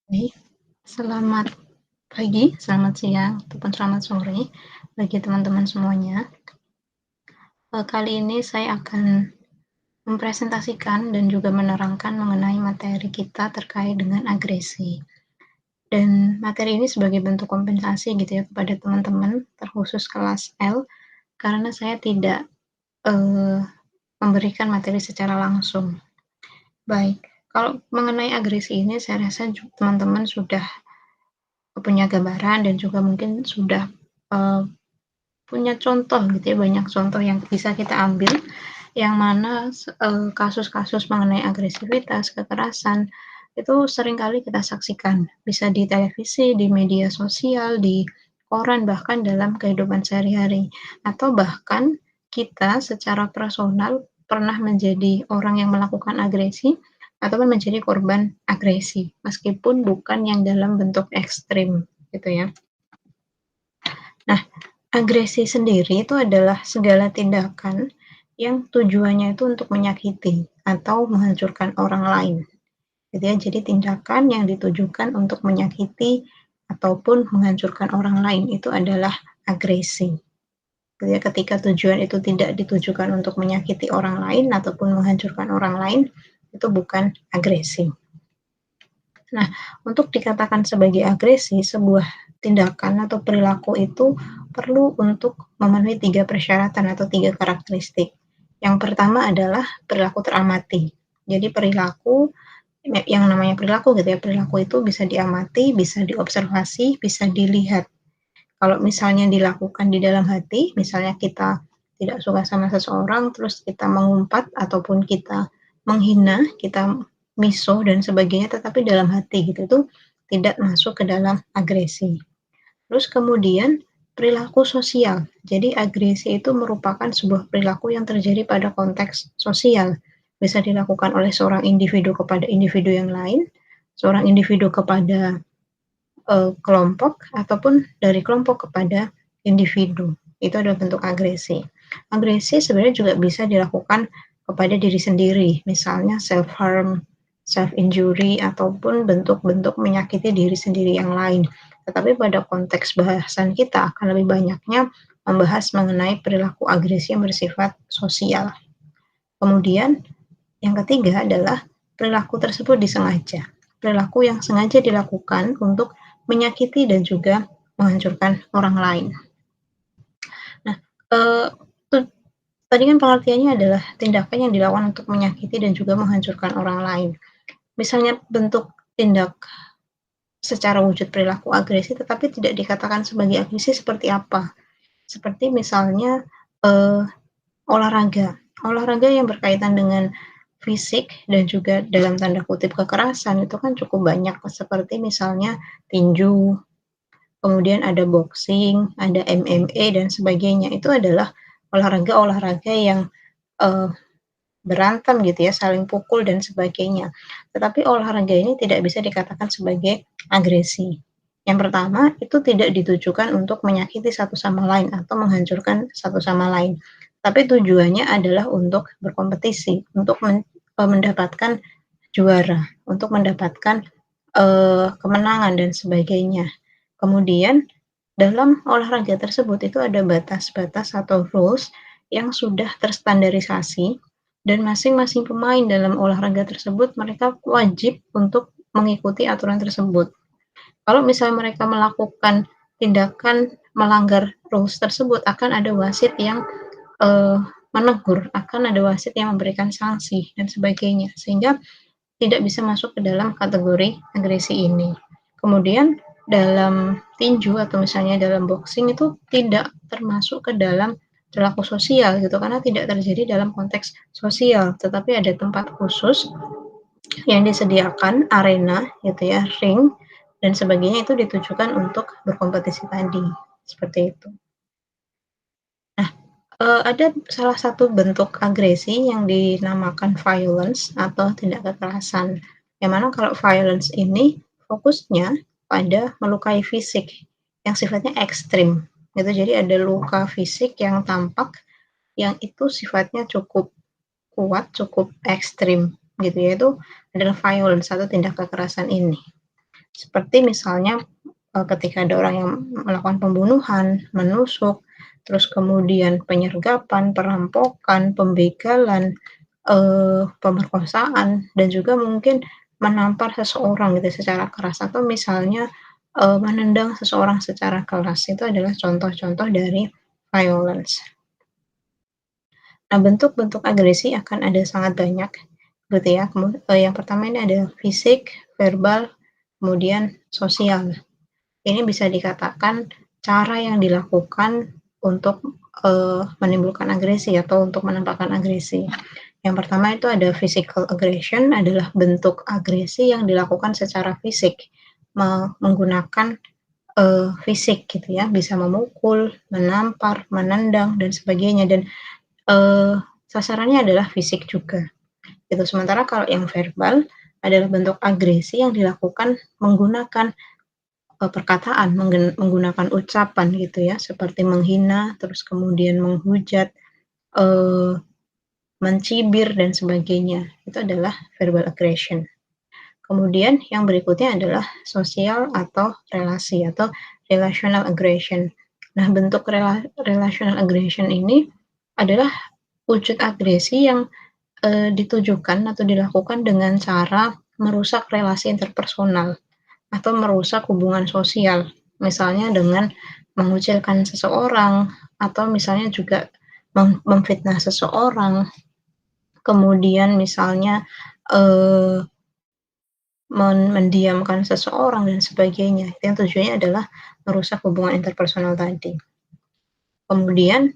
Baik, selamat pagi, selamat siang, ataupun selamat sore bagi teman-teman semuanya. Kali ini saya akan mempresentasikan dan juga menerangkan mengenai materi kita terkait dengan agresi. Dan materi ini sebagai bentuk kompensasi gitu ya kepada teman-teman, terkhusus kelas L, karena saya tidak, eee, memberikan materi secara langsung. Baik, kalau mengenai agresi ini saya rasa teman-teman sudah punya gambaran dan juga mungkin sudah, eee punya contoh gitu ya, banyak contoh yang bisa kita ambil, yang mana kasus-kasus mengenai agresivitas, kekerasan, itu seringkali kita saksikan. Bisa di televisi, di media sosial, di koran, bahkan dalam kehidupan sehari-hari. Atau bahkan kita secara personal pernah menjadi orang yang melakukan agresi, ataupun menjadi korban agresi, meskipun bukan yang dalam bentuk ekstrim, gitu ya. Nah, agresi sendiri itu adalah segala tindakan yang tujuannya itu untuk menyakiti atau menghancurkan orang lain, gitu ya. Jadi tindakan yang ditujukan untuk menyakiti ataupun menghancurkan orang lain itu adalah agresi, gitu ya. Ketika tujuan itu tidak ditujukan untuk menyakiti orang lain ataupun menghancurkan orang lain, itu bukan agresi. Nah, untuk dikatakan sebagai agresi, sebuah tindakan atau perilaku itu perlu untuk memenuhi 3 persyaratan atau 3 karakteristik. Yang pertama adalah perilaku teramati. Jadi perilaku yang namanya perilaku gitu ya, perilaku itu bisa diamati, bisa diobservasi, bisa dilihat. Kalau misalnya dilakukan di dalam hati, misalnya kita tidak suka sama seseorang, terus kita mengumpat ataupun kita menghina, kita misuh dan sebagainya, tetapi dalam hati gitu, itu tidak masuk ke dalam agresi. Terus kemudian perilaku sosial. Jadi agresi itu merupakan sebuah perilaku yang terjadi pada konteks sosial. Bisa dilakukan oleh seorang individu kepada individu yang lain, seorang individu kepada kelompok ataupun dari kelompok kepada individu. Itu adalah bentuk agresi. Agresi sebenarnya juga bisa dilakukan kepada diri sendiri, misalnya self harm, self injury ataupun bentuk-bentuk menyakiti diri sendiri yang lain. Tetapi pada konteks bahasan kita akan lebih banyaknya membahas mengenai perilaku agresi yang bersifat sosial. Kemudian yang ketiga adalah perilaku tersebut disengaja. Perilaku yang sengaja dilakukan untuk menyakiti dan juga menghancurkan orang lain. Nah, eee, tu tadi kan pengertiannya adalah tindakan yang dilakukan untuk menyakiti dan juga menghancurkan orang lain. Misalnya bentuk tindak secara wujud perilaku agresi tetapi tidak dikatakan sebagai agresi seperti apa? Seperti misalnya, eee, olahraga. Olahraga yang berkaitan dengan fisik dan juga dalam tanda kutip "kekerasan" itu kan cukup banyak, seperti misalnya tinju, kemudian ada boxing, ada MMA dan sebagainya. Itu adalah olahraga-olahraga yang, eee, berantem gitu ya, saling pukul dan sebagainya. Tetapi olahraga ini tidak bisa dikatakan sebagai agresi. Yang pertama, itu tidak ditujukan untuk menyakiti satu sama lain atau menghancurkan satu sama lain, tapi tujuannya adalah untuk berkompetisi, untuk mendapatkan juara, untuk mendapatkan, kemenangan dan sebagainya. Kemudian dalam olahraga tersebut itu ada batas-batas atau rules yang sudah terstandarisasi dan masing-masing pemain dalam olahraga tersebut mereka wajib untuk mengikuti aturan tersebut. Kalau misalnya mereka melakukan tindakan melanggar rules tersebut akan ada wasit yang, eee, menegur, akan ada wasit yang memberikan sanksi dan sebagainya, sehingga tidak bisa masuk ke dalam kategori agresi ini. Kemudian dalam tinju atau misalnya dalam boxing itu tidak termasuk ke dalam perilaku sosial gitu, karena tidak terjadi dalam konteks sosial, tetapi ada tempat khusus yang disediakan, arena gitu ya, ring dan sebagainya itu ditujukan untuk berkompetisi tadi, seperti itu. Nah, ada salah satu bentuk agresi yang dinamakan violence atau tindak kekerasan, yang mana kalau violence ini fokusnya pada melukai fisik yang sifatnya ekstrim, gitu. Jadi ada luka fisik yang tampak, yang itu sifatnya cukup kuat, cukup ekstrim, gitu ya, itu adalah violence atau tindak kekerasan ini. Seperti misalnya, ketika ada orang yang melakukan pembunuhan, menusuk, terus kemudian penyergapan, perampokan, pembegalan, pemerkosaan, dan juga mungkin menampar seseorang gitu secara keras atau misalnya, menendang seseorang secara keras, itu adalah contoh-contoh dari violence. Nah, bentuk-bentuk agresi akan ada sangat banyak, gitu ya. Yang pertama ini ada fisik, verbal, kemudian sosial. Ini bisa dikatakan cara yang dilakukan untuk, menimbulkan agresi atau untuk menampakkan agresi. Yang pertama itu ada physical aggression, adalah bentuk agresi yang dilakukan secara fisik, menggunakan, fisik gitu ya, bisa memukul, menampar, menendang, dan sebagainya dan, eee, sasarannya adalah fisik juga, gitu. Sementara kalau yang verbal adalah bentuk agresi yang dilakukan menggunakan perkataan, menggunakan ucapan gitu ya, seperti menghina, terus kemudian menghujat, eee, mencibir dan sebagainya. Itu adalah verbal aggression. Kemudian yang berikutnya adalah sosial atau relasi atau relational aggression. Nah, bentuk relational aggression ini adalah wujud agresi yang, ditujukan atau dilakukan dengan cara merusak relasi interpersonal. Atau merusak hubungan sosial, misalnya dengan mengucilkan seseorang, atau misalnya juga memfitnah seseorang, kemudian misalnya, eee, mendiamkan seseorang dan sebagainya, yang tujuannya adalah merusak hubungan interpersonal tadi. Kemudian,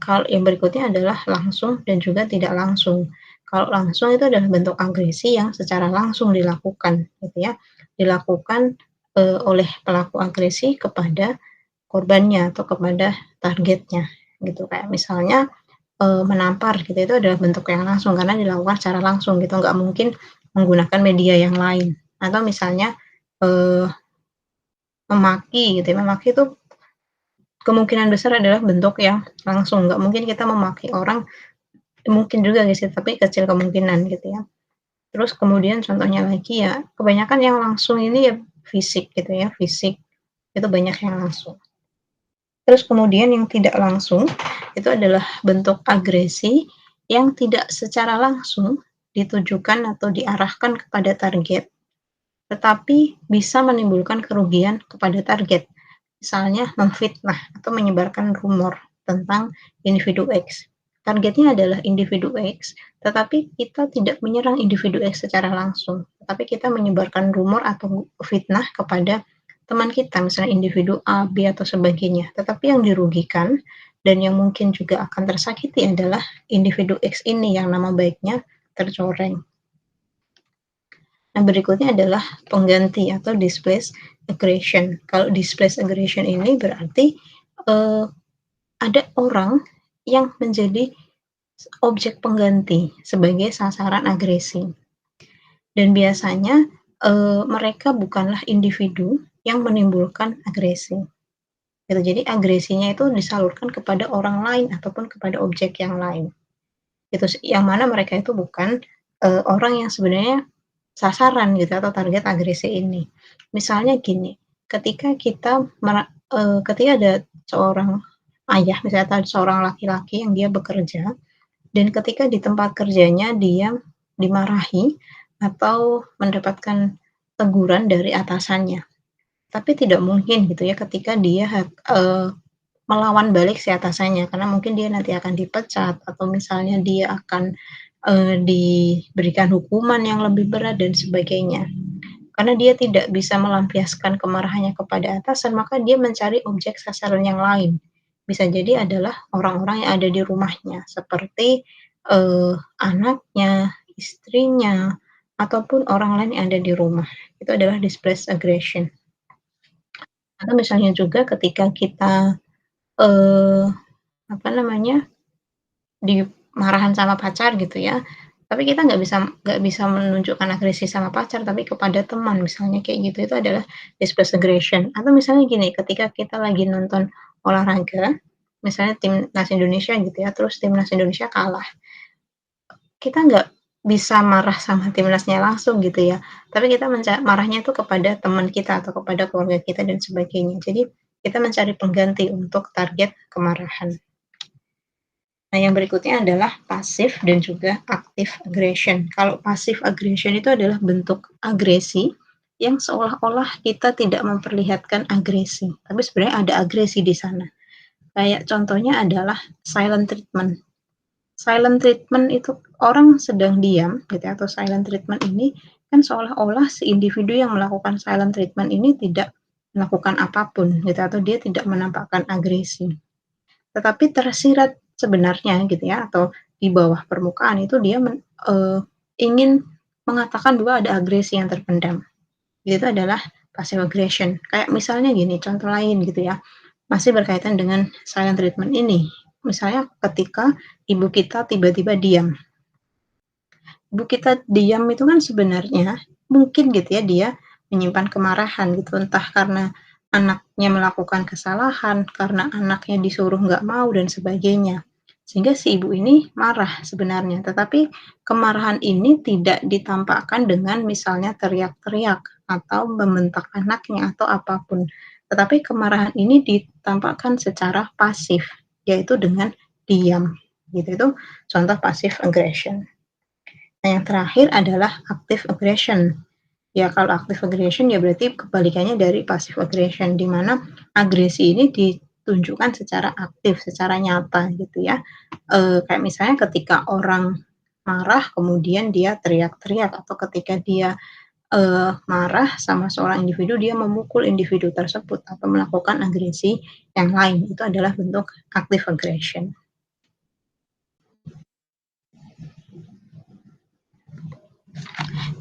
kalau yang berikutnya adalah langsung dan juga tidak langsung. Kalau langsung itu adalah bentuk agresi yang secara langsung dilakukan, gitu ya. Dilakukan, oleh pelaku agresi kepada korbannya atau kepada targetnya, gitu. Kayak misalnya, menampar gitu, itu adalah bentuk yang langsung karena dilakukan secara langsung gitu, nggak mungkin menggunakan media yang lain. Atau misalnya, eee, memaki gitu ya, memaki itu kemungkinan besar adalah bentuk yang langsung, nggak mungkin kita memaki orang, mungkin juga sih, tapi kecil kemungkinan gitu ya. Terus kemudian contohnya lagi ya, kebanyakan yang langsung ini ya fisik gitu ya, fisik, itu banyak yang langsung. Terus kemudian yang tidak langsung, itu adalah bentuk agresi yang tidak secara langsung ditujukan atau diarahkan kepada target, tetapi bisa menimbulkan kerugian kepada target. Misalnya memfitnah atau menyebarkan rumor tentang individu X. Targetnya adalah individu X, tetapi kita tidak menyerang individu X secara langsung, tetapi kita menyebarkan rumor atau fitnah kepada teman kita, misalnya individu A, B, atau sebagainya. Tetapi yang dirugikan dan yang mungkin juga akan tersakiti adalah individu X ini yang nama baiknya tercoreng. Nah, berikutnya adalah pengganti atau displaced aggression. Kalau displaced aggression ini berarti, eee, ada orang yang menjadi objek pengganti sebagai sasaran agresi. Dan biasanya, mereka bukanlah individu yang menimbulkan agresi, gitu. Jadi agresinya itu disalurkan kepada orang lain ataupun kepada objek yang lain, gitu yang mana mereka itu bukan, orang yang sebenarnya sasaran gitu atau target agresi ini. Misalnya gini, ketika kita ketika ada seorang ayah misalnya atau seorang laki-laki yang dia bekerja dan ketika di tempat kerjanya dia dimarahi atau mendapatkan teguran dari atasannya. Tapi tidak mungkin gitu ya ketika dia melawan balik si atasannya karena mungkin dia nanti akan dipecat atau misalnya dia akan, diberikan hukuman yang lebih berat dan sebagainya. Karena dia tidak bisa melampiaskan kemarahannya kepada atasan, maka dia mencari objek sasaran yang lain. Bisa jadi adalah orang-orang yang ada di rumahnya, seperti, anaknya, istrinya, ataupun orang lain yang ada di rumah. Itu adalah displaced aggression. Atau misalnya juga ketika kita, eee, apa namanya, dimarahan sama pacar gitu ya, tapi kita nggak bisa menunjukkan agresi sama pacar, tapi kepada teman misalnya kayak gitu, itu adalah displaced aggression. Atau misalnya gini, ketika kita lagi nonton olahraga, misalnya timnas Indonesia gitu ya, terus timnas Indonesia kalah, kita bisa marah sama timnasnya langsung gitu ya, tapi kita marahnya itu kepada teman kita atau kepada keluarga kita dan sebagainya. Jadi kita mencari pengganti untuk target kemarahan. Nah, yang berikutnya adalah passive dan juga active aggression. Kalau passive aggression itu adalah bentuk agresi yang seolah-olah kita tidak memperlihatkan agresi, tapi sebenarnya ada agresi di sana. Kayak contohnya adalah silent treatment. Silent treatment itu orang sedang diam gitu ya, atau silent treatment ini kan seolah-olah si individu yang melakukan silent treatment ini tidak melakukan apapun gitu atau dia tidak menampakkan agresi. Tetapi tersirat sebenarnya gitu ya atau di bawah permukaan itu dia ingin mengatakan bahwa ada agresi yang terpendam. Itu adalah passive aggression. Kayak misalnya gini, contoh lain gitu ya, masih berkaitan dengan silent treatment ini. Misalnya ketika ibu kita tiba-tiba diam. Ibu kita diam itu kan sebenarnya mungkin gitu ya dia menyimpan kemarahan gitu, entah karena anaknya melakukan kesalahan, karena anaknya disuruh nggak mau dan sebagainya. Sehingga si ibu ini marah sebenarnya, tetapi kemarahan ini tidak ditampakkan dengan misalnya teriak-teriak atau membentak anaknya atau apapun. Tetapi kemarahan ini ditampakkan secara pasif, yaitu dengan diam. Gitu itu contoh passive aggression. Nah, yang terakhir adalah active aggression. Ya, kalau active aggression ya berarti kebalikannya dari passive aggression, di mana agresi ini ditunjukkan secara aktif, secara nyata gitu ya. Kayak misalnya ketika orang marah kemudian dia teriak-teriak atau ketika dia marah sama seorang individu dia memukul individu tersebut atau melakukan agresi yang lain, itu adalah bentuk active aggression.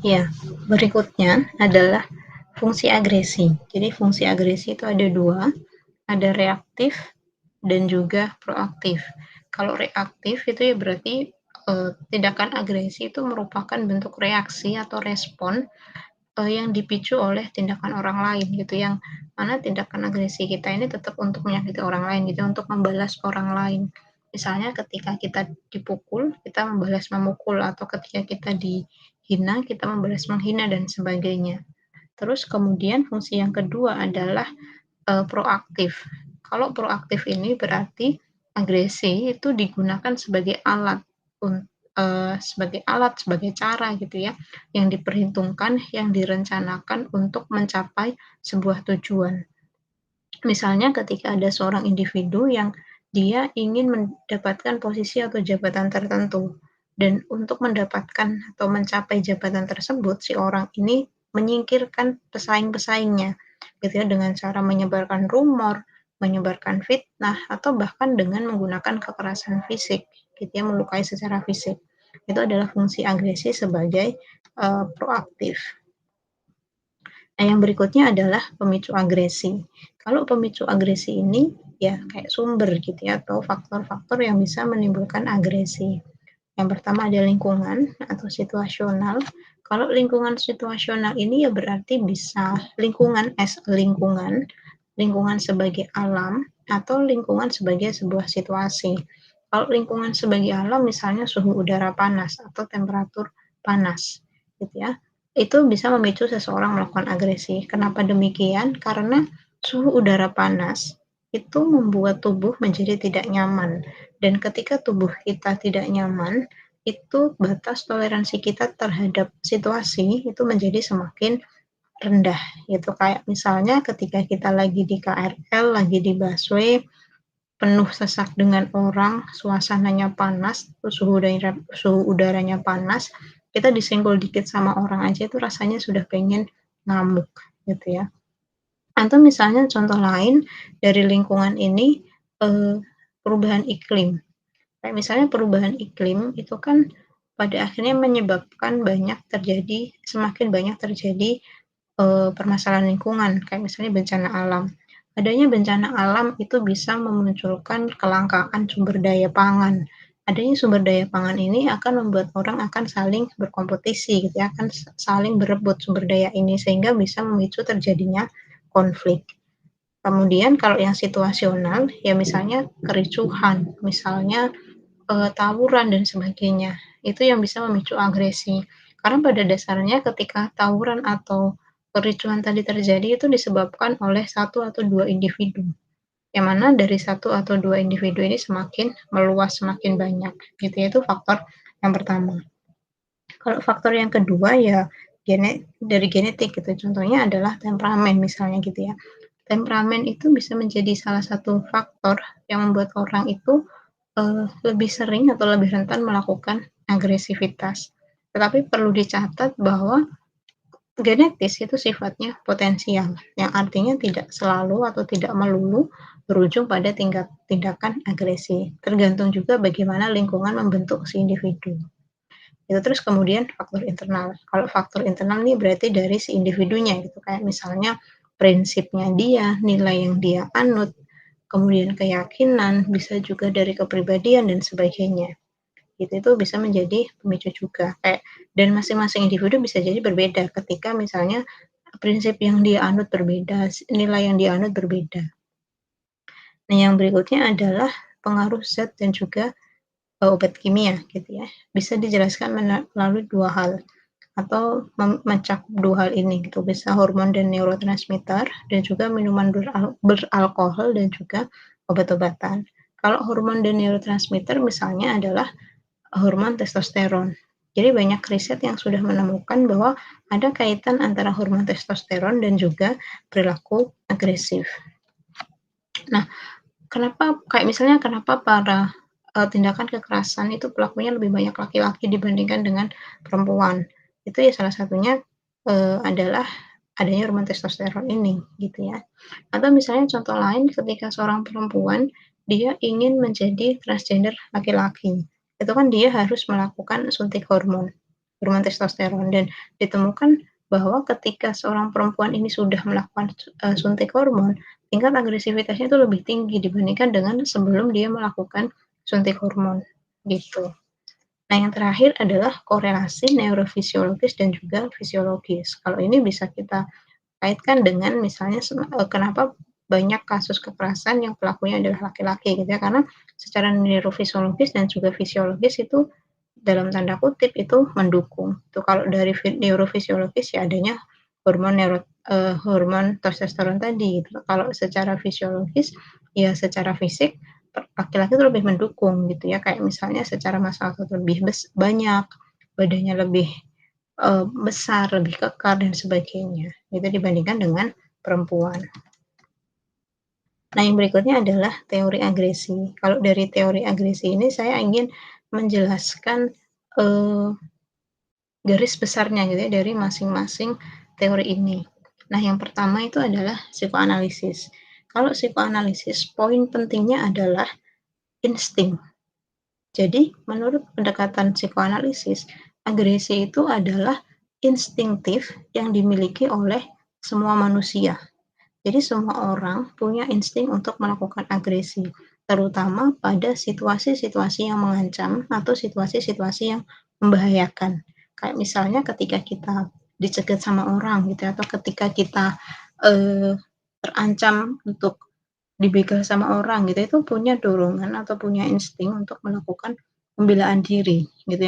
Ya, berikutnya adalah fungsi agresi. Jadi fungsi agresi itu ada dua, ada reaktif dan juga proaktif. Kalau reaktif itu ya berarti tindakan agresi itu merupakan bentuk reaksi atau respon yang dipicu oleh tindakan orang lain gitu, yang mana tindakan agresi kita ini tetap untuk menyakiti orang lain gitu, untuk membalas orang lain. Misalnya ketika kita dipukul, kita membalas memukul, atau ketika kita dihina, kita membalas menghina dan sebagainya. Terus kemudian fungsi yang kedua adalah proaktif. Kalau proaktif ini berarti agresi itu digunakan sebagai alat sebagai cara gitu ya, yang diperhitungkan, yang direncanakan untuk mencapai sebuah tujuan. Misalnya ketika ada seorang individu yang dia ingin mendapatkan posisi atau jabatan tertentu, dan untuk mendapatkan atau mencapai jabatan tersebut, si orang ini menyingkirkan pesaing-pesaingnya, gitu ya, dengan cara menyebarkan rumor, menyebarkan fitnah, atau bahkan dengan menggunakan kekerasan fisik, gitu ya, melukai secara fisik. Itu adalah fungsi agresi sebagai proaktif. Nah, yang berikutnya adalah pemicu agresi. Kalau pemicu agresi ini ya kayak sumber gitu ya atau faktor-faktor yang bisa menimbulkan agresi. Yang pertama ada lingkungan atau situasional. Kalau lingkungan situasional ini ya berarti bisa lingkungan lingkungan, lingkungan sebagai alam atau lingkungan sebagai sebuah situasi. Kalau lingkungan sebagai alam misalnya suhu udara panas atau temperatur panas gitu ya. Itu bisa memicu seseorang melakukan agresi. Kenapa demikian? Karena suhu udara panas itu membuat tubuh menjadi tidak nyaman. Dan ketika tubuh kita tidak nyaman, itu batas toleransi kita terhadap situasi itu menjadi semakin rendah. Gitu kayak misalnya ketika kita lagi di KRL, lagi di busway, penuh sesak dengan orang, suasananya panas, suhu udaranya panas, kita disenggol dikit sama orang aja itu rasanya sudah pengen ngamuk gitu ya. Atau misalnya contoh lain dari lingkungan ini, perubahan iklim. Kayak misalnya perubahan iklim itu kan pada akhirnya menyebabkan semakin banyak terjadi permasalahan lingkungan, kayak misalnya bencana alam. Adanya bencana alam itu bisa memunculkan kelangkaan sumber daya pangan. Adanya sumber daya pangan ini akan membuat orang akan saling berkompetisi gitu ya, akan saling berebut sumber daya ini sehingga bisa memicu terjadinya konflik. Kemudian kalau yang situasional ya misalnya kericuhan, misalnya tawuran dan sebagainya. Itu yang bisa memicu agresi. Karena pada dasarnya ketika tawuran atau kericuhan tadi terjadi itu disebabkan oleh satu atau 2 individu, yang mana dari satu atau 2 individu ini semakin meluas, semakin banyak, gitu ya, itu faktor yang pertama. Kalau faktor yang kedua ya dari genetik gitu, contohnya adalah temperamen misalnya gitu ya. Temperamen itu bisa menjadi salah satu faktor yang membuat orang itu, lebih sering atau lebih rentan melakukan agresivitas. Tetapi perlu dicatat bahwa genetis itu sifatnya potensial, yang artinya tidak selalu atau tidak melulu berujung pada tindakan agresi, tergantung juga bagaimana lingkungan membentuk si individu. Itu terus kemudian faktor internal. Kalau faktor internal nih berarti dari si individunya gitu, kayak misalnya prinsipnya dia, nilai yang dia anut, kemudian keyakinan, bisa juga dari kepribadian dan sebagainya. Gitu, itu bisa menjadi pemicu juga. Kayak dan masing-masing individu bisa jadi berbeda ketika misalnya prinsip yang dia anut berbeda, nilai yang dia anut berbeda. Nah, yang berikutnya adalah pengaruh zat dan juga obat kimia gitu ya. Bisa dijelaskan melalui 2 hal atau mencakup 2 hal ini gitu, bisa hormon dan neurotransmitter dan juga minuman beralkohol dan juga obat-obatan. Kalau hormon dan neurotransmitter misalnya adalah hormon testosteron. Jadi banyak riset yang sudah menemukan bahwa ada kaitan antara hormon testosteron dan juga perilaku agresif. Nah, kenapa para, tindakan kekerasan itu pelakunya lebih banyak laki-laki dibandingkan dengan perempuan. Itu ya salah satunya, adalah adanya hormon testosteron ini, gitu ya. Atau misalnya contoh lain ketika seorang perempuan, dia ingin menjadi transgender laki-laki, itu kan dia harus melakukan suntik hormon testosteron dan ditemukan bahwa ketika seorang perempuan ini sudah melakukan, suntik hormon, tingkat agresivitasnya itu lebih tinggi dibandingkan dengan sebelum dia melakukan suntik hormon, gitu. Nah, yang terakhir adalah korelasi neurofisiologis dan juga fisiologis. Kalau ini bisa kita kaitkan dengan misalnya kenapa banyak kasus kekerasan yang pelakunya adalah laki-laki gitu ya, karena secara neurofisiologis dan juga fisiologis itu dalam tanda kutip itu mendukung. Itu kalau dari neurofisiologis ya adanya hormon testosteron tadi gitu. Kalau secara fisiologis ya secara fisik laki-laki itu lebih mendukung gitu ya, kayak misalnya secara massa otot lebih banyak, badannya lebih, besar, lebih kekar dan sebagainya, itu dibandingkan dengan perempuan. Nah, yang berikutnya adalah teori agresi. Kalau dari teori agresi ini saya ingin menjelaskan, eee, garis besarnya gitu ya dari masing-masing teori ini. Nah, yang pertama itu adalah psikoanalisis. Kalau psikoanalisis poin pentingnya adalah insting. Jadi, menurut pendekatan psikoanalisis, agresi itu adalah instinktif yang dimiliki oleh semua manusia. Jadi semua orang punya insting untuk melakukan agresi, terutama pada situasi-situasi yang mengancam atau situasi-situasi yang membahayakan. Kayak misalnya ketika kita dicegat sama orang gitu ya, atau ketika kita, terancam untuk dibegal sama orang gitu, itu punya dorongan atau punya insting untuk melakukan pembelaan diri gitu,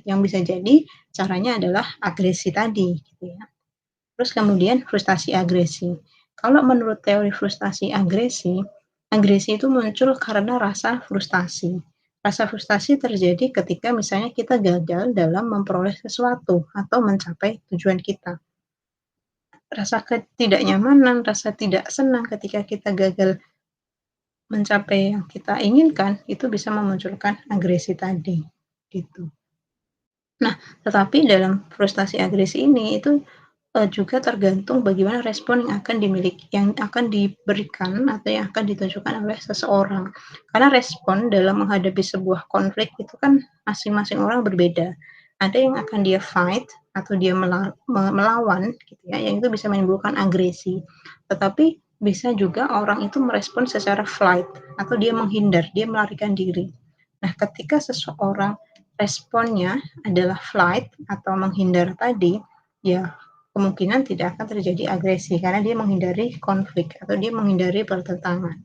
yang bisa jadi caranya adalah agresi tadi gitu ya. Terus kemudian frustasi agresi. Kalau menurut teori frustasi agresi, agresi itu muncul karena rasa frustasi. Rasa frustasi terjadi ketika misalnya kita gagal dalam memperoleh sesuatu atau mencapai tujuan kita. Rasa ketidaknyamanan, rasa tidak senang ketika kita gagal mencapai yang kita inginkan, itu bisa memunculkan agresi tadi, gitu. Nah, tetapi dalam frustasi agresi ini itu juga tergantung bagaimana respon yang akan diberikan atau yang akan ditunjukkan oleh seseorang. Karena respon dalam menghadapi sebuah konflik itu kan masing-masing orang berbeda. Ada yang akan dia fight atau dia melawan gitu ya, yang itu bisa menimbulkan agresi. Tetapi bisa juga orang itu merespon secara flight atau dia menghindar, dia melarikan diri. Nah, ketika seseorang responnya adalah flight atau menghindar tadi, ya kemungkinan tidak akan terjadi agresi karena dia menghindari konflik atau dia menghindari pertentangan,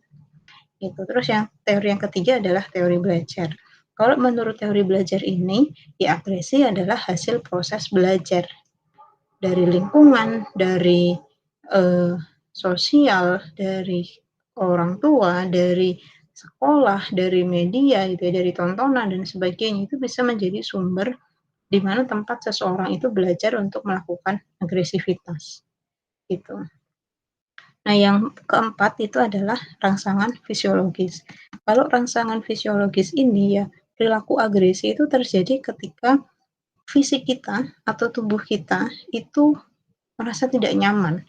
gitu. Terus teori yang ketiga adalah teori belajar. Kalau menurut teori belajar ini, ya agresi adalah hasil proses belajar dari lingkungan, dari sosial, dari orang tua, dari sekolah, dari media gitu ya, dari tontonan dan sebagainya, itu bisa menjadi sumber di mana tempat seseorang itu belajar untuk melakukan agresivitas, gitu. Nah, yang keempat itu adalah rangsangan fisiologis. Kalau rangsangan fisiologis ini ya, perilaku agresi itu terjadi ketika fisik kita atau tubuh kita itu merasa tidak nyaman,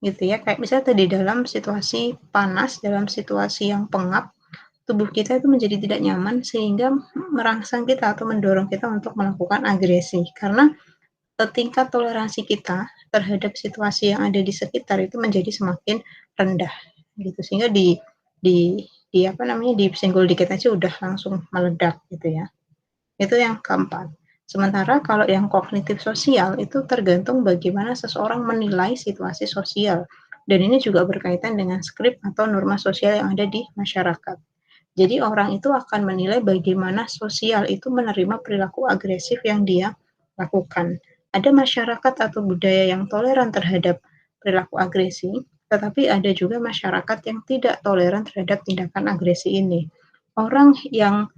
gitu ya. Kayak misalnya tadi dalam situasi panas, dalam situasi yang pengap, tubuh kita itu menjadi tidak nyaman sehingga merangsang kita atau mendorong kita untuk melakukan agresi. Karena tingkat toleransi kita terhadap situasi yang ada di sekitar itu menjadi semakin rendah gitu sehingga di apa namanya disenggol dikit aja udah langsung meledak gitu ya. Itu yang keempat. Sementara kalau yang kognitif sosial itu tergantung bagaimana seseorang menilai situasi sosial dan ini juga berkaitan dengan skrip atau norma sosial yang ada di masyarakat. Jadi orang itu akan menilai bagaimana sosial itu menerima perilaku agresif yang dia lakukan. Ada masyarakat atau budaya yang toleran terhadap perilaku agresi, tetapi ada juga masyarakat yang tidak toleran terhadap tindakan agresi ini. Orang yang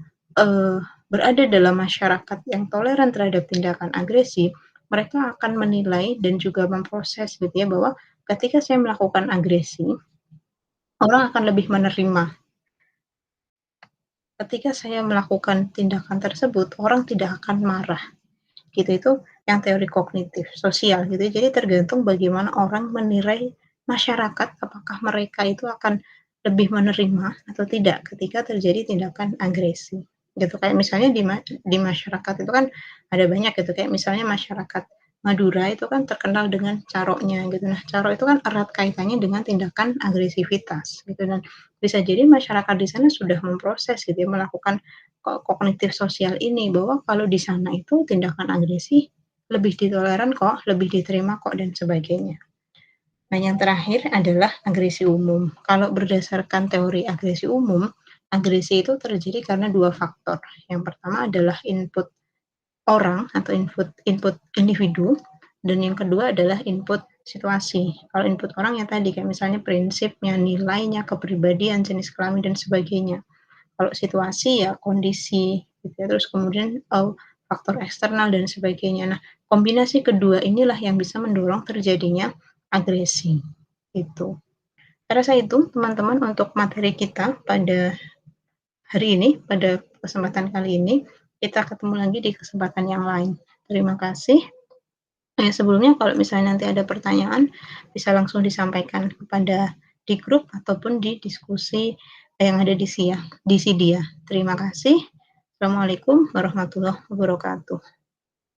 berada dalam masyarakat yang toleran terhadap tindakan agresi, mereka akan menilai dan juga memproses gitu ya bahwa ketika saya melakukan agresi, orang akan lebih menerima. Ketika saya melakukan tindakan tersebut, orang tidak akan marah. Gitu, itu yang teori kognitif sosial gitu. Jadi tergantung bagaimana orang menilai masyarakat, apakah mereka itu akan lebih menerima atau tidak ketika terjadi tindakan agresi. Gitu, kayak misalnya di masyarakat itu kan ada banyak gitu, kayak misalnya masyarakat Madura itu kan terkenal dengan caroknya gitu. Nah, caro itu kan erat kaitannya dengan tindakan agresivitas gitu dan bisa jadi masyarakat di sana sudah memproses gitu ya, melakukan kognitif sosial ini bahwa kalau di sana itu tindakan agresi lebih ditoleran kok, lebih diterima kok dan sebagainya. Nah, yang terakhir adalah agresi umum. Kalau berdasarkan teori agresi umum, agresi itu terjadi karena dua faktor. Yang pertama adalah input orang atau input input individu dan yang kedua adalah input situasi. Kalau input orang ya tadi kayak misalnya prinsipnya, nilainya, kepribadian, jenis kelamin dan sebagainya. Kalau situasi ya kondisi gitu ya, terus kemudian faktor eksternal dan sebagainya. Nah, kombinasi kedua inilah yang bisa mendorong terjadinya agresi, gitu. Saya rasa itu teman-teman untuk materi kita pada hari ini, pada kesempatan kali ini. Kita ketemu lagi di kesempatan yang lain. Terima kasih. Sebelumnya kalau misalnya nanti ada pertanyaan, bisa langsung disampaikan kepada di grup ataupun di diskusi yang ada di SIA, di SIDIA. Terima kasih. Assalamualaikum warahmatullahi wabarakatuh.